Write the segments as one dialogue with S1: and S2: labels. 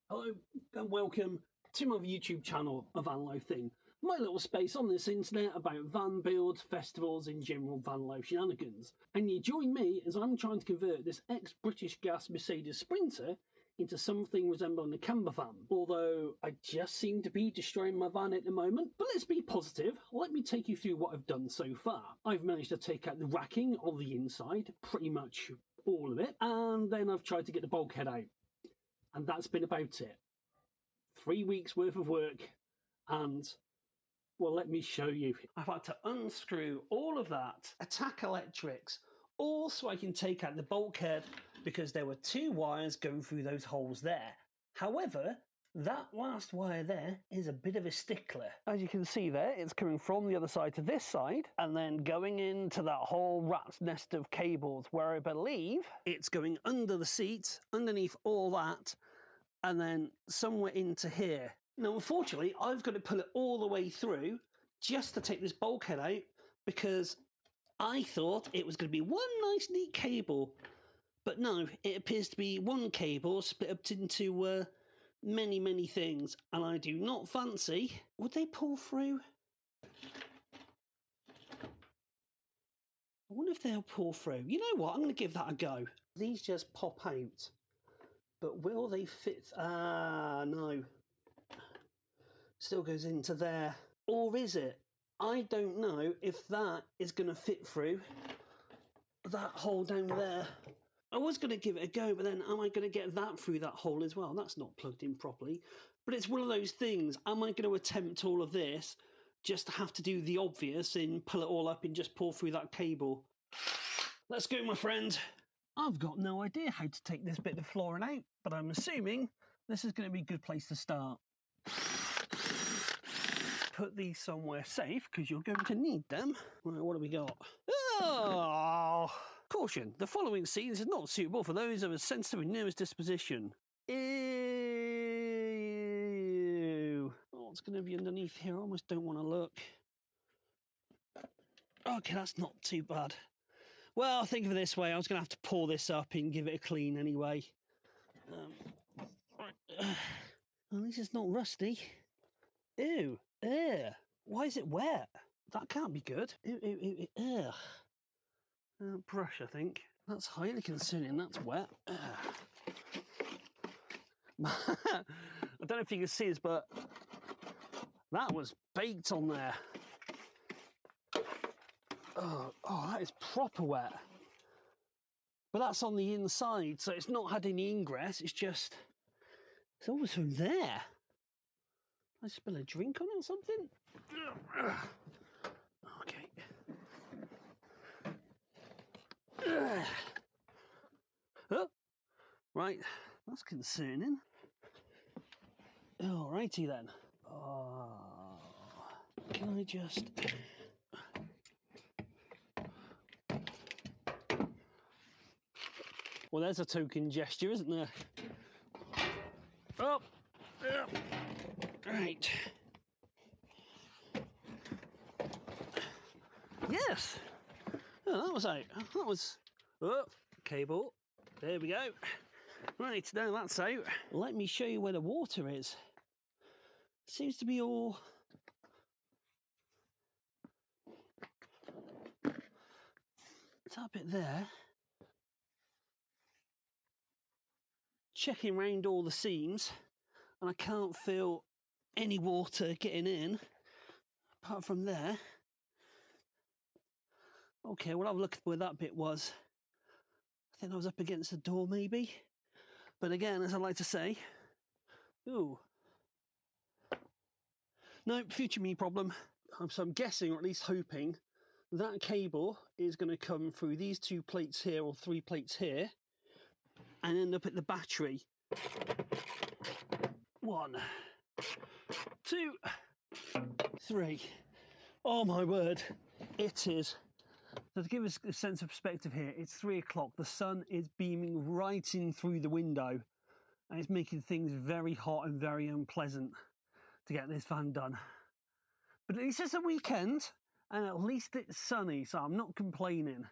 S1: Hello and welcome to my YouTube channel, A Van Lo Thing, my little space on this internet about van builds, festivals and general van lo shenanigans. And you join me as I'm trying to convert this ex-British gas Mercedes Sprinter into something resembling a camper van. Although I just seem to be destroying my van at the moment. But let's be positive, let me take you through what I've done so far. I've managed to take out the racking on the inside, pretty much all of it, and then I've tried to get the bulkhead out. And that's been about it. 3 weeks worth of work, and well, let me show you. I've had to unscrew all of that, attack electrics, all so I can take out the bulkhead because there were 2 wires going through those holes there. However, that last wire there is a bit of a stickler. As you can see there, it's coming from the other side to this side and then going into that whole rat's nest of cables where I believe it's going under the seat, underneath all that, and then somewhere into here. Now, unfortunately, I've got to pull it all the way through just to take this bulkhead out because I thought it was going to be one nice neat cable. But no, it appears to be one cable split up into many things, and I do not fancy. Would they pull through? I wonder if they'll pull through. You know what? I'm going to give that a go. These just pop out. But will they fit? Ah, no. Still goes into there. Or is it? I don't know if that is going to fit through that hole down there. I was going to give it a go, but then am I going to get that through that hole as well? That's not plugged in properly. But it's one of those things. Am I going to attempt all of this just to have to do the obvious and pull it all up and just pull through that cable? Let's go, my friend. I've got no idea how to take this bit of flooring out, but I'm assuming this is going to be a good place to start. Put these somewhere safe, because you're going to need them. Right, what do we got? Oh! Caution, the following scene is not suitable for those of a sensitive and nervous disposition. Ew. Oh, what's going to be underneath here? I almost don't want to look. Okay, that's not too bad. Well, think of it this way, I was going to have to pour this up and give it a clean anyway. Right. At least it's not rusty. Ew. Ew. Why is it wet? That can't be good. Ew, ew, ew, ew. Brush, I think. That's highly concerning, that's wet. I don't know if you can see this, but that was baked on there. Oh, that is proper wet. But that's on the inside, so it's not had any ingress, it's always from there. I spill a drink on it or something? Okay. Oh, right, that's concerning. Alrighty then. Oh, can I just... Well, there's a token gesture, isn't there? Oh, yeah. Right. Yes. Oh, that was out. That was... Oh, cable. There we go. Right, now that's out. Let me show you where the water is. Seems to be all... It's that bit there. Checking round all the seams, and I can't feel any water getting in, apart from there. Okay, we'll have a look at where that bit was. I think I was up against the door, maybe. But again, as I like to say, ooh. No, future me problem. So I'm guessing, or at least hoping, that cable is going to come through these 2 plates here, or 3 plates here, and end up at the battery. 1, 2, 3. Oh my word, it is. So to give us a sense of perspective here, it's 3 o'clock. The sun is beaming right in through the window, and it's making things very hot and very unpleasant to get this van done. But at least it's a weekend, and at least it's sunny, so I'm not complaining.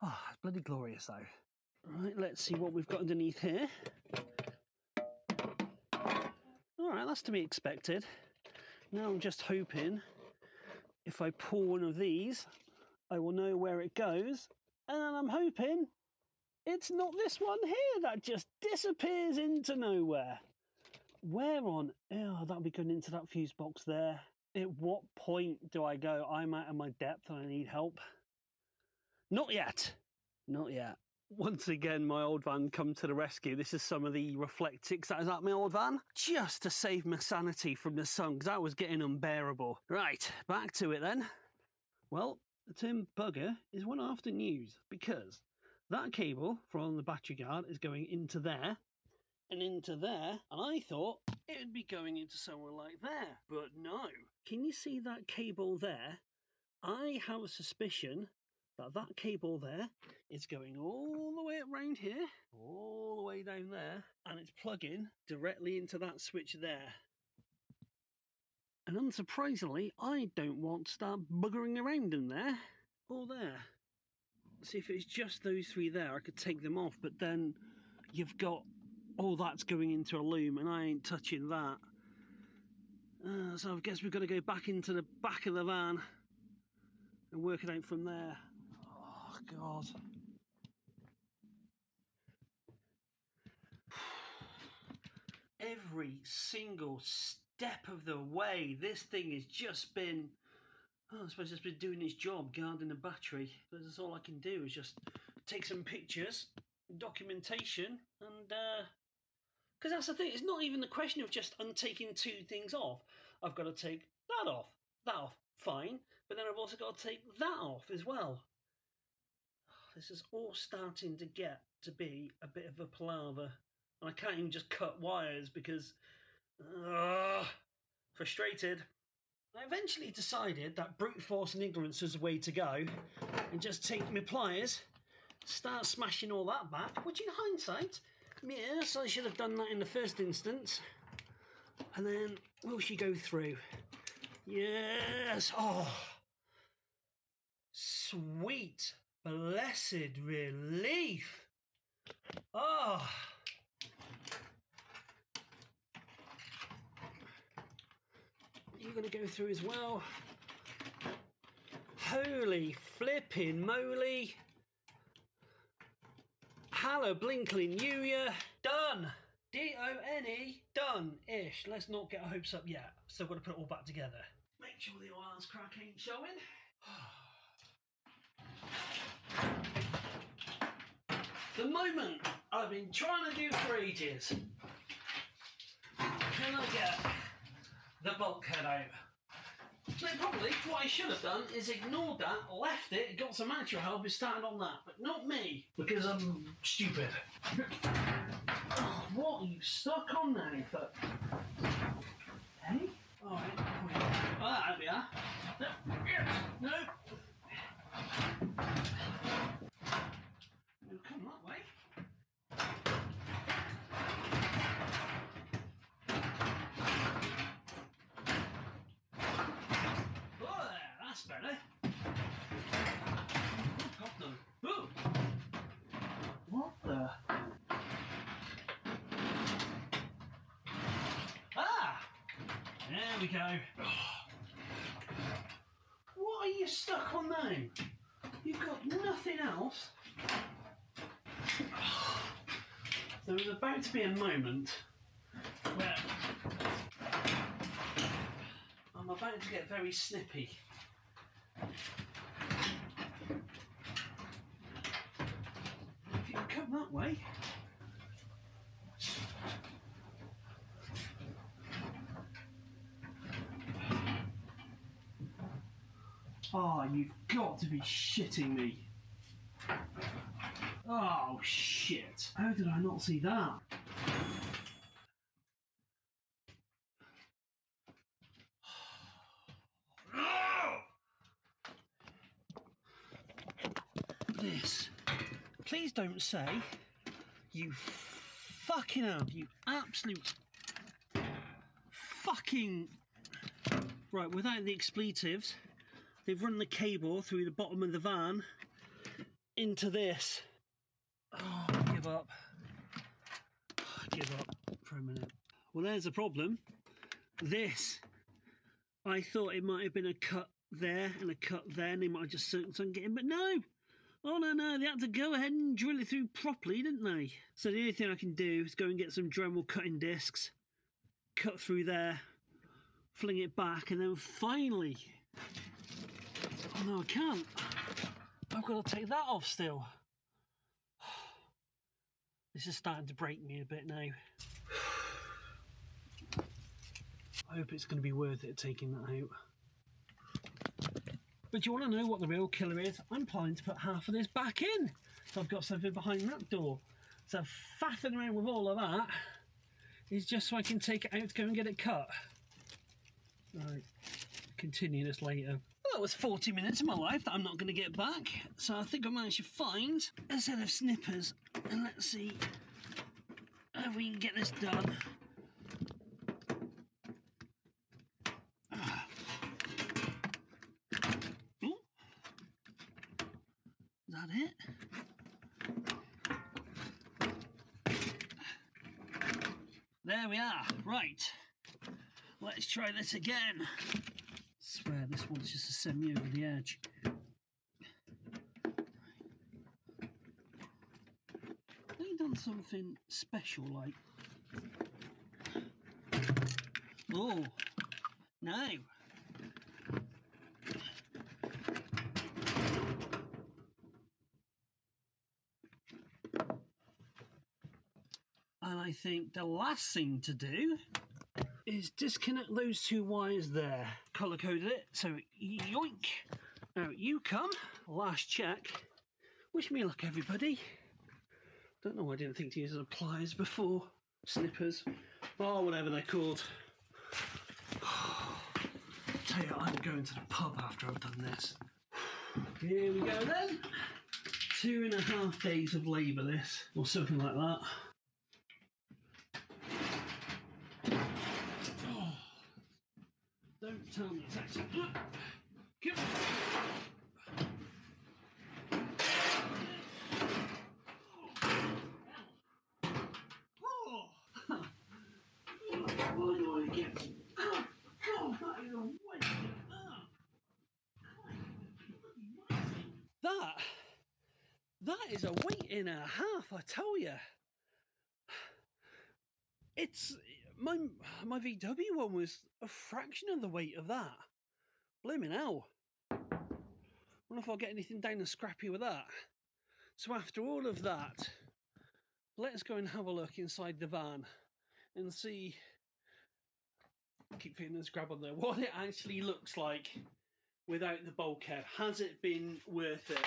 S1: Oh, it's bloody glorious though. Right, let's see what we've got underneath here. Alright, that's to be expected. Now I'm just hoping if I pull one of these, I will know where it goes. And I'm hoping it's not this one here that just disappears into nowhere. Where on? Oh, that'll be going into that fuse box there. At what point do I go, I'm out of my depth and I need help? Not yet. Not yet. Once again, my old van come to the rescue. This is some of the reflectics that is at my old van, just to save my sanity from the sun, because that was getting unbearable. Right, back to it then. Well, the term bugger is one I often use, because that cable from the battery guard is going into there, and into there, and I thought it would be going into somewhere like there, but no. Can you see that cable there? I have a suspicion that that cable there is going all the way around here, all the way down there, and it's plugging directly into that switch there. And unsurprisingly, I don't want to start buggering around in there or there. See, if it's just those three there, I could take them off, but then you've got all that's going into a loom, and I ain't touching that. So I guess we've got to go back into the back of the van and work it out from there. Oh, God. Every single step of the way, this thing has just been, I suppose it's been doing its job, guarding the battery. But that's all I can do is just take some pictures, documentation, and because that's the thing, it's not even the question of just untaking two things off. I've got to take that off, fine, but then I've also got to take that off as well. This is all starting to get to be a bit of a palaver, and I can't even just cut wires because, frustrated. I eventually decided that brute force and ignorance was the way to go, and just take my pliers, start smashing all that back, which in hindsight, yes, I should have done that in the first instance. And then will she go through? Yes. Oh, sweet, blessed relief. Oh. You're going to go through as well. Holy flipping moly. Hallow blinkling New Year. Done. D-O-N-E. Done-ish. Let's not get our hopes up yet. Still got to put it all back together. Make sure the oil's crack ain't showing. The moment I've been trying to do for ages. Can I get the bulkhead out? So probably what I should have done is ignored that, left it, got some actual help and started on that. But not me, because I'm stupid. Oh, what are you stuck on now for? Hey? Alright, oh, there we are. No, yes, no. We'll come that way. Oh, there, that's better. Got them. Boom. What the? Ah! There we go. What are you stuck on now? You've got nothing else. There was about to be a moment where I'm about to get very snippy. If you can come that way. Oh, you've got to be shitting me. Oh, shit. How did I not see that? This. Please don't say you fucking have, you absolute fucking... Right, without the expletives, they've run the cable through the bottom of the van into this. Oh, I give up. I give up for a minute. Well, there's the problem. this. I thought it might have been a cut there and a cut there, and they might have just sunk it in, but no. Oh no, they had to go ahead and drill it through properly, didn't they? So the only thing I can do is go and get some Dremel cutting discs, cut through there, fling it back, and then finally... Oh no, I can't. I've got to take that off still. This is starting to break me a bit now. I hope it's going to be worth it taking that out. But do you want to know what the real killer is? I'm planning to put half of this back in. So I've got something behind that door. So faffing around with all of that is just so I can take it out to go and get it cut. Right, continue this later. Well, that was 40 minutes of my life that I'm not going to get back. So I think I managed to find a set of snippers. And let's see if we can get this done. Is that it? There we are. Right. Let's try this again. I swear this one's just to send me over the edge. They've done something special, like. Oh, no. And I think the last thing to do is disconnect those two wires there. Colour coded it, so yoink, out you come. Last check. Wish me luck, everybody. Don't know why I didn't think to use the pliers before. Snippers, or whatever they're called. Tell you what, I'm going to the pub after I've done this. Here we go then. 2.5 days of labour this, or something like that. Don't tell me it's actually... Come on. What do I get? Oh, that is a weight. That is a weight and a half, I tell you. It's... My VW one was a fraction of the weight of that. Blimmin' hell. Wonder if I'll get anything down and scrappy with that. So after all of that, let's go and have a look inside the van and see, keep feeling this grab on there, what it actually looks like without the bulkhead. Has it been worth it?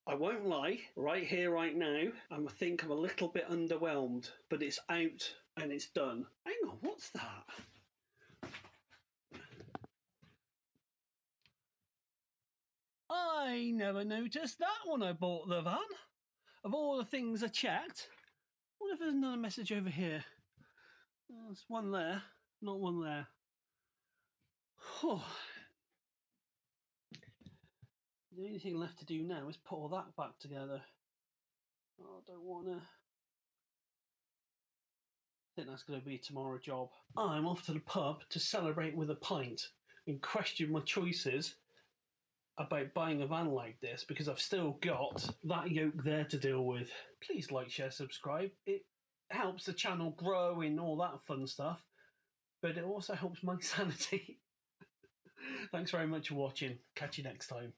S1: I won't lie, right here, right now, I think I'm a little bit underwhelmed, but it's out and it's done. Hang on, what's that? I never noticed that when I bought the van. Of all the things I checked, what if there's another message over here? There's one there, not one there. Oh. The only thing left to do now is put all that back together. Oh, I don't want to. I think that's going to be tomorrow's job. I'm off to the pub to celebrate with a pint and question my choices about buying a van like this, because I've still got that yoke there to deal with. Please like, share, subscribe. It helps the channel grow and all that fun stuff, but it also helps my sanity. Thanks very much for watching. Catch you next time.